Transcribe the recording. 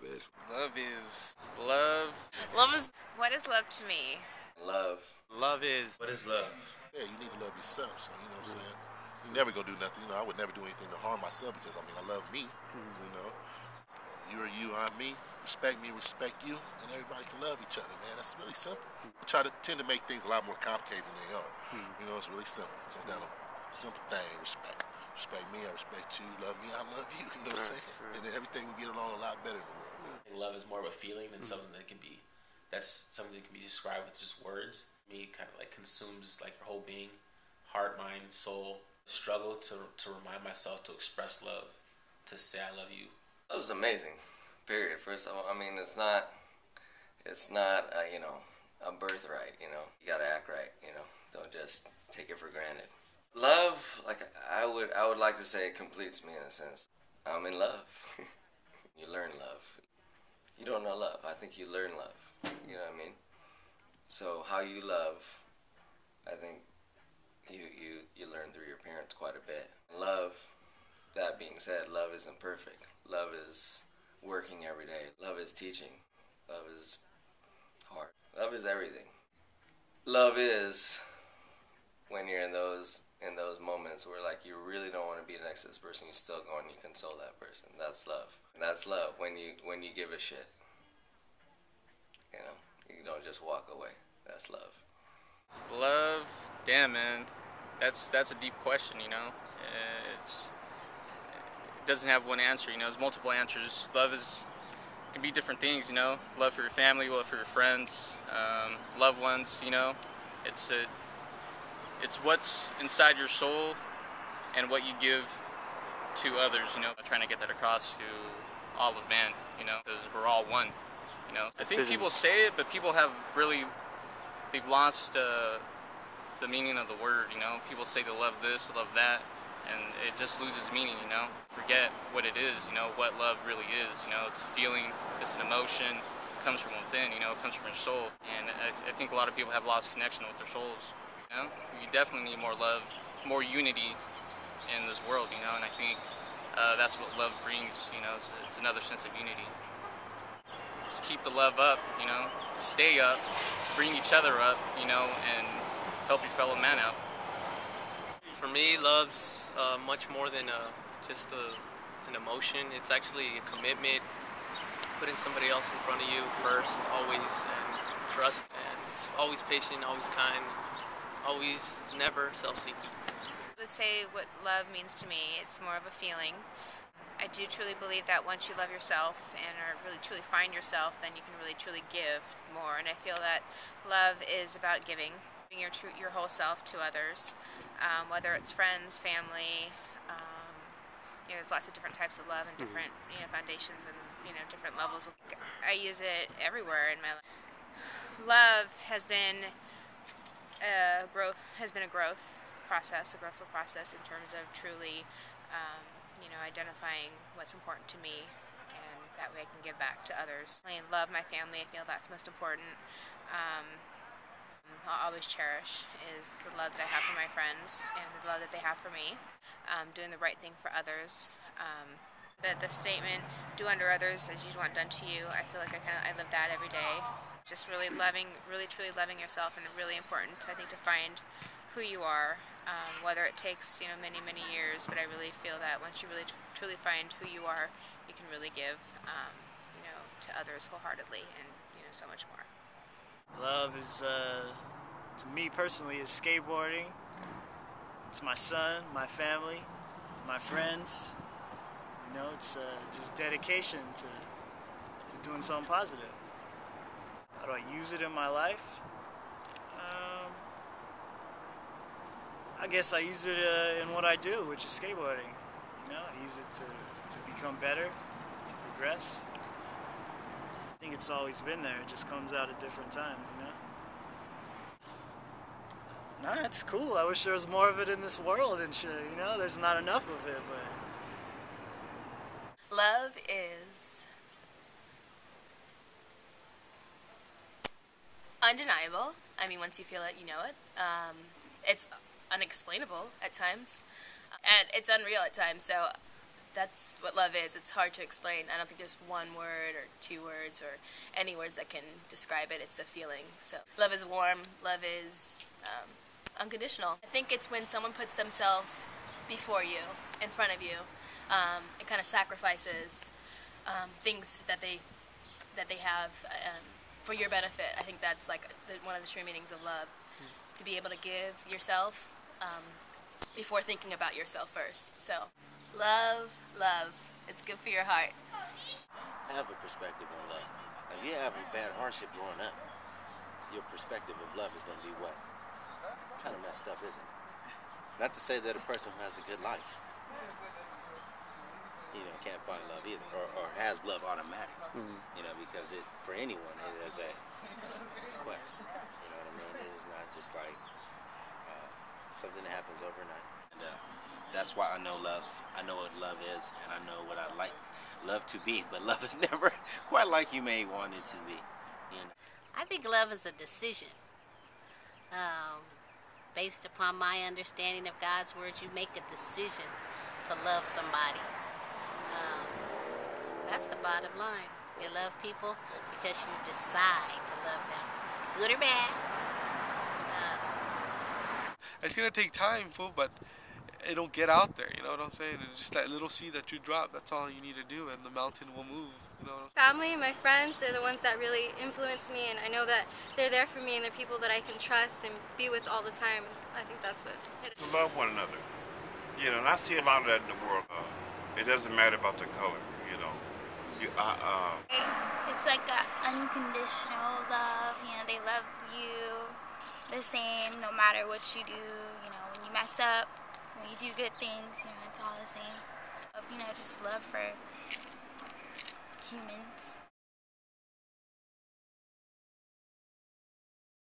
is? Love is love. Love is what is love to me? Love. Love is. What is love? Yeah, you need to love yourself. So you know what I'm saying. You never gonna do nothing. You know, I would never do anything to harm myself because I mean I love me. You know, you are you, I'm me. Respect me, respect you, and everybody can love each other, man. That's really simple. We try to tend to make things a lot more complicated than they are. You know, it's really simple. It comes down to a simple thing: respect. Respect me, I respect you. Love me, I love you. You know what I'm saying? And then everything will get along a lot better in the world. Man. Love is more of a feeling than something that can be. That's something that can be described with just words. Me, kind of like consumes like your whole being, heart, mind, soul. Struggle to remind myself to express love, to say I love you. That was amazing. Period. First of all, I mean, it's not you know, a birthright. You know, you gotta act right. You know, don't just take it for granted. Love, like I would like to say, it completes me in a sense. I'm in love. You learn love. You don't know love. I think you learn love. You know what I mean? So how you love, I think you learn through your parents quite a bit. Love, that being said, love isn't perfect. Love is working every day. Love is teaching. Love is hard. Love is everything. Love is when you're in those moments where like you really don't want to be next to this person, you still go and you console that person. That's love. And that's love when you give a shit. You know, you don't just walk away. That's love. Love, damn man, that's a deep question. You know, it doesn't have one answer. You know, there's multiple answers. Love can be different things. You know, love for your family, love for your friends, loved ones. You know, it's what's inside your soul and what you give to others. You know, I'm trying to get that across to all of man. You know, because we're all one. You know, I think people say it, but people have really. They've lost the meaning of the word, you know. People say they love this, they love that, and it just loses meaning, you know. Forget what it is, you know, what love really is, you know. It's a feeling, it's an emotion, it comes from within, you know, it comes from your soul. And I think a lot of people have lost connection with their souls, you know. We definitely need more love, more unity in this world, you know, and I think that's what love brings, you know. It's another sense of unity. Just keep the love up, you know, stay up, bring each other up, you know, and help your fellow man out. For me, love's much more than just an emotion. It's actually a commitment, putting somebody else in front of you first, always, and trust, and it's always patient, always kind, always, never self-seeking. I would say what love means to me, it's more of a feeling. I do truly believe that once you love yourself and are really truly find yourself, then you can really truly give more. And I feel that love is about giving your whole self to others, whether it's friends, family. You know, there's lots of different types of love and different foundations and different levels. I use it everywhere in my life. Love has been a growth process in terms of truly. Identifying what's important to me, and that way I can give back to others. I love my family. I feel that's most important. I'll always cherish is the love that I have for my friends and the love that they have for me. Doing the right thing for others. The statement, do unto others as you want done to you, I feel like I live that every day. Just really truly loving yourself, and really important, I think, to find who you are. Whether it takes many years, but I really feel that once you really truly find who you are, you can really give to others wholeheartedly, and so much more. Love is to me personally is skateboarding. It's my son, my family, my friends. It's just dedication to doing something positive. How do I use it in my life? I guess I use it in what I do, which is skateboarding. I use it to become better, to progress. I think it's always been there. It just comes out at different times, Nah, it's cool. I wish there was more of it in this world and shit, There's not enough of it, but... Love is undeniable. I mean, once you feel it, you know it. It's unexplainable at times, and it's unreal at times. So that's what love is. It's hard to explain. I don't think there's one word or two words or any words that can describe it. It's a feeling. So love is warm. Love is unconditional. I think it's when someone puts themselves before you, in front of you, and kind of sacrifices things that they have for your benefit. I think that's like one of the true meanings of love. To be able to give yourself before thinking about yourself first. So, love, love. It's good for your heart. I have a perspective on love. If you have a bad hardship growing up, your perspective of love is going to be what? Kind of messed up, isn't it? Not to say that a person who has a good life, can't find love either, or has love automatic, because for anyone, it is a quest. You know what I mean? It is not just like something that happens overnight. And that's why I know love. I know what love is, and I know what I like love to be. But love is never quite like you may want it to be. I think love is a decision. Based upon my understanding of God's word, you make a decision to love somebody. That's the bottom line. You love people because you decide to love them, good or bad. It's gonna take time, fool, but it'll get out there. You know what I'm saying? And just that little seed that you drop, that's all you need to do, and the mountain will move. You know. Family, my friends, they're the ones that really influence me, and I know that they're there for me, and they're people that I can trust and be with all the time. I think that's what it is. Love one another. And I see a lot of that in the world. It doesn't matter about the color. It's like an unconditional love. They love you the same no matter what you do. When you mess up, when you do good things, it's all the same. Just love for humans.